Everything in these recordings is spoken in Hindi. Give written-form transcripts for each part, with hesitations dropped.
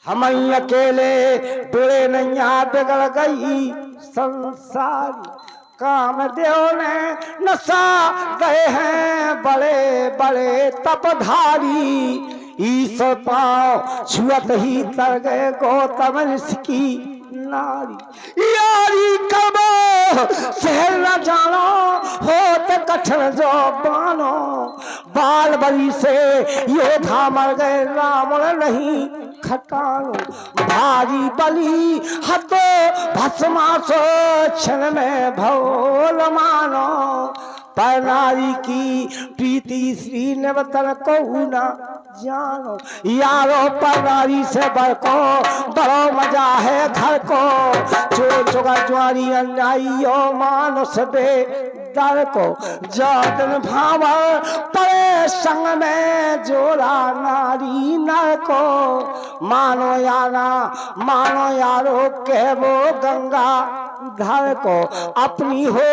हम अकेले डोले नैया बिगड़ गई संसार। कामदेव ने नशा गए हैं बड़े बड़े तपधारी। ईश्वर पाँव छुअत ही तर गए गौतम ऋषि की नारी। यारी कबो शहर न जानो होते कठिन जो बानो। बाल बड़ी से योद्धा मर गए रावण नहीं खटानो। भारी बली हतो भस्मासो क्षण में भोल मानो। पर नारी की प्रीति श्री नवतन को न जानो। यारो पर नारी से बढ़ को बड़ो मजा है घर को। चोर चोगा ज्वारी अन्यायियो मानुष दे दर को। जातन भाव परे संग में जोड़ा नारी नर को। मानो याना मानो यारो के वो गंगा घर को। अपनी हो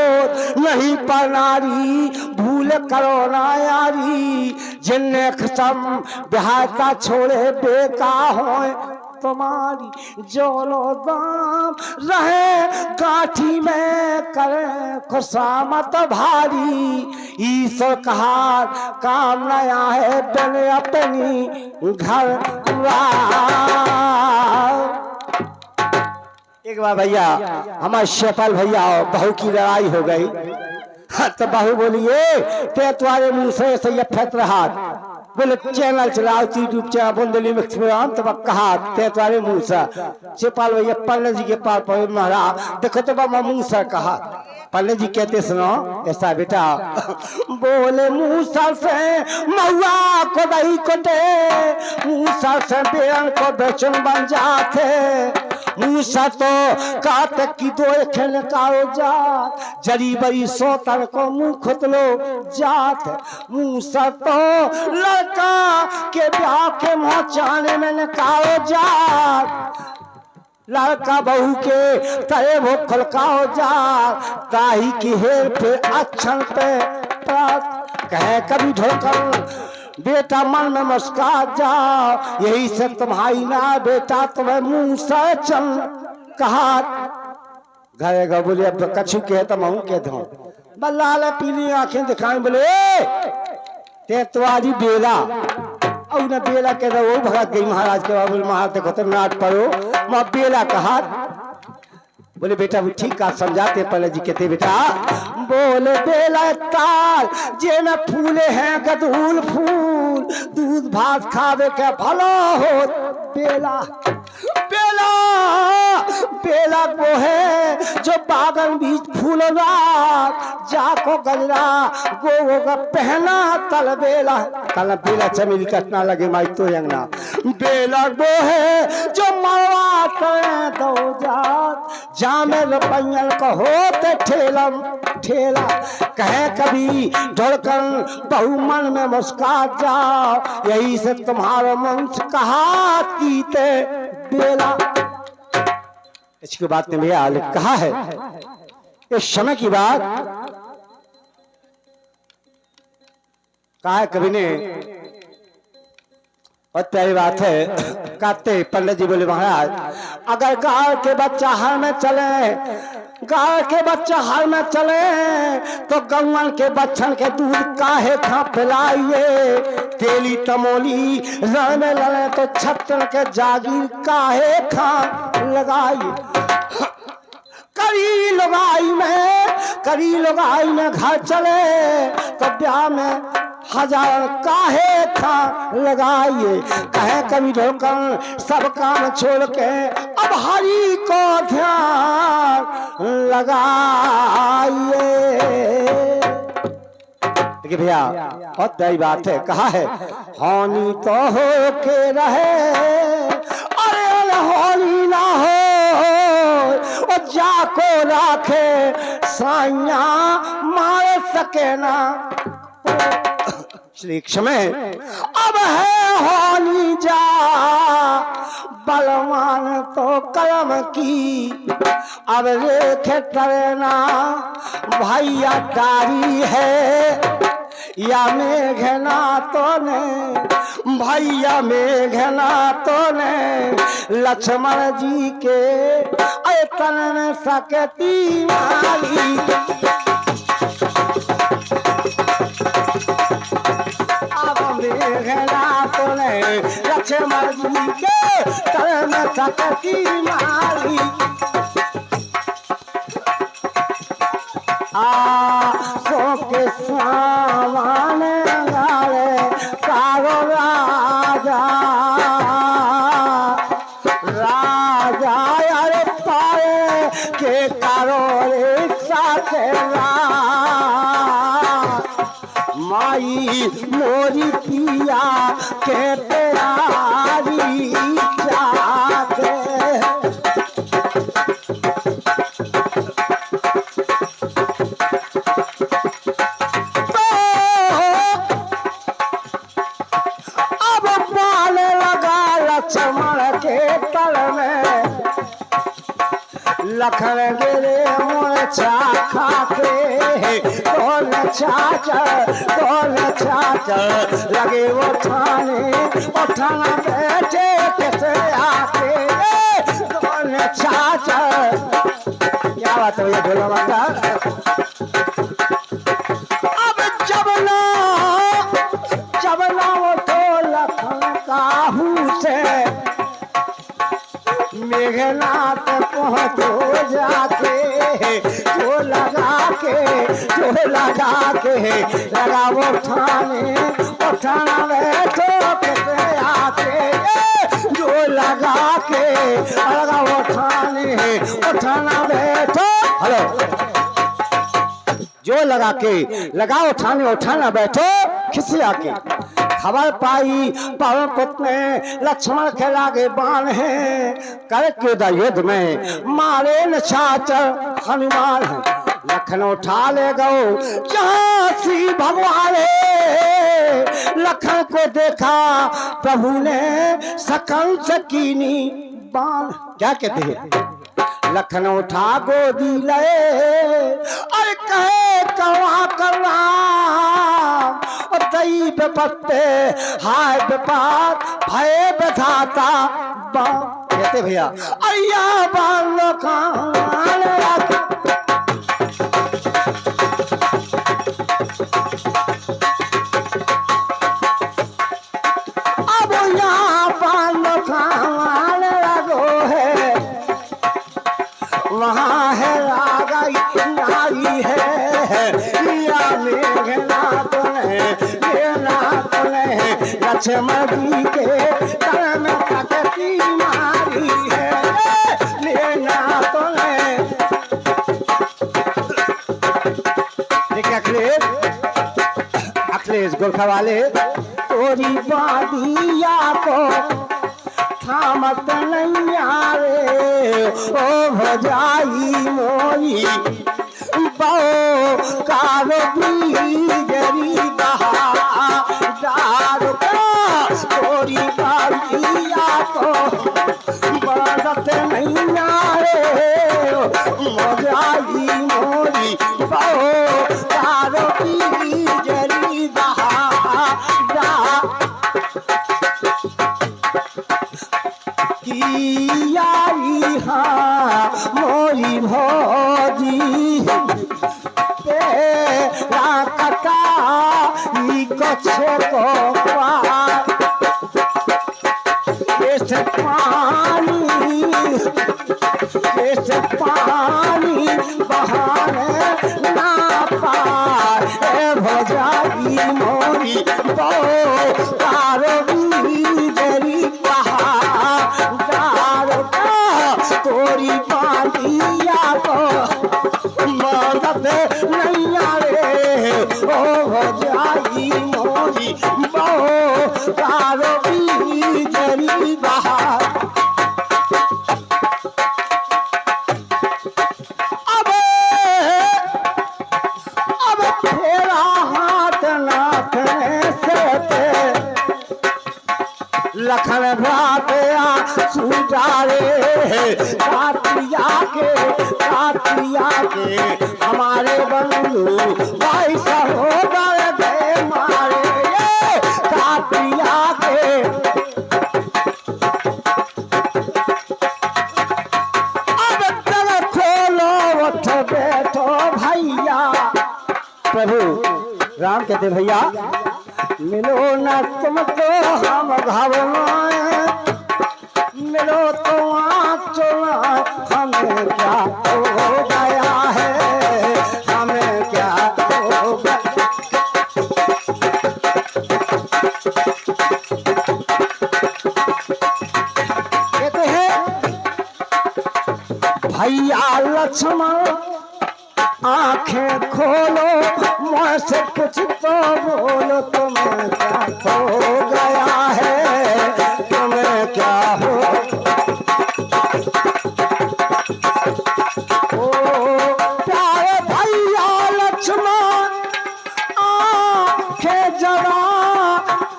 नहीं पर नारी भूल करो ना यारी। जिन्ने खसम बिहाता छोड़े बेका हो तुम्हारी। जोलो दाम रहे गाठी में करे खुशामत भारी। ईश्वर कहा काम नया है बन अपनी घर। एक बार भैया हमारे शेफल भैया बहू की लड़ाई हो गई। तो बहू बोलिए ते तुम्हारे मुंह से ये फेंक रहा। बोले चैनल चलाओ यूट्यूब चैनल बुंदेली मिक्स में तब कहा ते तुम्हारे मुंह से। शेफल भैया पल्ले जी के पास पहुंचे महाराज देखो तो बाबा मुंह से कहा। पल्ले जी कहते सुनो ऐसा बेटा। बोले मूसा से महुआ को दही कोटे। मूसा से बेरन को बेचन बन जाते। मूसा तो काट की दो खेल काओ जात। जरी बरी सोतर को मुंह खुतलो जात। मूसा तो लड़का के ब्याह के मोचाने में काओ जात। लड़का बहू के तय वो खलकाओ जा। ताही की हेर पे अच्छन पे कहे कभी ढोकर बेटा मन में मुस्कुरा जाओ। यही से तुम्हारी ना बेटा तुम्हें मुंह से चल कहा। घरे बोले अब तो कछु के तो मैं कह दू। बल्ला पीली आंखें दिखाई बोले ते तुम्हारी बेला और न बेला के वो भगत गई महाराज के बाबू महाराज देखो तो नाट पड़ो माँ बेला कहा। बोले बेटा वो ठीक का समझाते पहले जी कहते बेटा। बोले बेला ताल जे न फूले हैं गदूल फूल। दूध भात खावे के भलो हो बेला। बेला बेला वो है जो बागन बीच फूलवा जाको गजरा गो का पहना तल बेला। तल बेला चमेली कटना लगे माई तो यंगना। बेला वो है जो मरवा करे दो जात। जामे रुपयन को होते ठेलम ठेला। कहे कभी ढोलकर बहु मन में मुस्कुरा जाओ। यही से तुम्हारा मन कहा कीते बेला। इसकी बात ने भैया कहा है इस समय की बात कहा है कभी ने। और प्यारी बात है कहते पंडित जी बोले महाराज अगर गांव के बच्चा हर में चले गांव के बच्चा हर में चले तो गौवन के बच्चन के दूध काहे खा पिलाइए। तेली तमोली रण में लड़े तो छत्तर के जागीर काहे खा लगाइए। करी लोगाई में घर चले तो ब्याह में हजार काहे था लगाइए। कहे कभी ढोकर सब काम छोड़ के अब हरि को ध्यान लगाइए। देखिए भैया बहुत बड़ी बात है कहा है हानि तो हो के रहे अरे हानि ना हो और जाको राखे साइया मार सके ना। श्री समय अब है होनी जा बलवान तो कलम की। अब रेखे तरना भैया तारी है या मेघनाथ ने भैया मेघनाथ ने लक्ष्मण जी के तन में सकती मारी। अब मेघनाथ ने लक्ष्मण जी के तन में सकती मारी। सो के सामान गाले कारो राजा राजा यार पाए के कारो रे साथे माई मोरी पिया के प्यारी जाके। लक्ष्मण के तल में लखन गिरे मोर्चा खाके कौन चाचर लगे वो उठाना बैठे कैसे आके कौन चाचर। क्या बात है भैया ढोला बंदा। अब जबना वो तो लखन काहू से मेघनाथ पहुँचो जाके जो लगा के लगा वो उठाना बैठो कैसे आके जो लगा वो उठाना बैठो। हेलो जो लगा उठाना बैठो खिसिया के। खबर पाई पवन पुत्र ने लक्ष्मण के लागे बाण है करके युद्ध में मारे न छात्र हनुमान है। लखन उठा ले गो जहाँ श्री भगवान लखन को देखा प्रभु ने सकल सकीनी बाण। क्या कहते हैं लखन उठा गोदी ले और कहे कवा करना दई बेपत्ते हाय बेपात भय बधाता कहते भैया अय्या बालो खान। अब यहाँ बालो खान लगो है वहाँ है रागाई नारी है या मेघनाथ लक्ष्मण जी के तन में सकती मारी है लेना तो देखिए अखिलेश गोरखा वाले तोरी बादिया को थामत नहीं आवे ओ भजाई मोरी बहु कारो जरी तोरी बालिया को बरत नहीं आए मजाई मोरी बहु कारो जरी कियाई हाँ मोरी भौजी कटा कछे को पानी बहाने ना पाए भजाई मोरी बहु कारो जरी तोरी बालिया को मदद नहीं आवे ओ भजाई मोरी बहु कारो जरी लखन भ्रात डाले कातिया के हमारे बंधु भाई सहोदर गए मारे ये कातिया के। अब दर खोलो उठ बैठो भैया। प्रभु राम कहते भैया मिलो न तुमको हम घबराए, मिलो तो चला हमें क्या हो गया है, हमें क्या हो गया। कहते हैं भैया लक्ष्मण आंखें खोलो मुझसे कुछ तो बोलो, तुम्हें क्या हो गया है, तुम्हें क्या हो। ओ प्यारे भैया लक्ष्मण आंखें जरा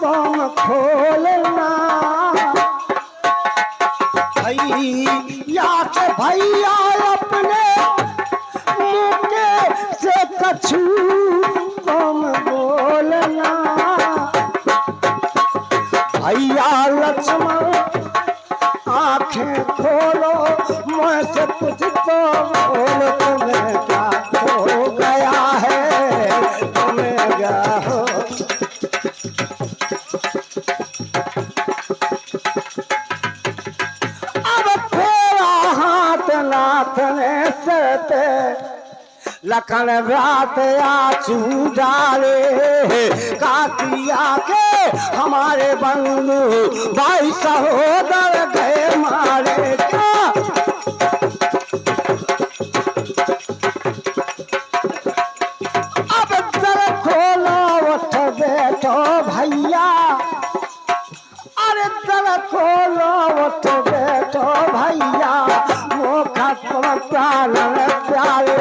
तुम खोलना, भैया के भैया अपने से कछु तुम बोलना। भैया लक्ष्मण आंखें खोलो मुझसे कुछ तो बोलो, तुम्हें क्या हो गया है, तुम्हें क्या हो। अब फेरा हाथ नाथ ने सरते लखन रात आंसू डाले कातिया के हमारे बंधु भाई सहोदर गए मारे। क्या अब दर खोलो उठ बैठो भैया, अरे दर खोलो उठ बैठो भैया, मोखा प्राण प्यारे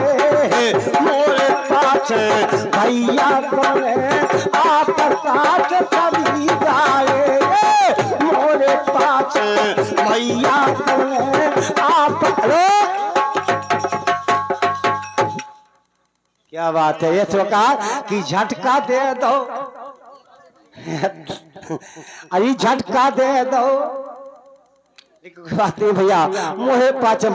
मोरे पास भैया तोरे आप काट कभी गाए, मोरे पास भैया तोरे आप। क्या बात है, ये तो कहा कि झटका दे दो अरे झटका दे दो। एक बात है भैया मोहे पाच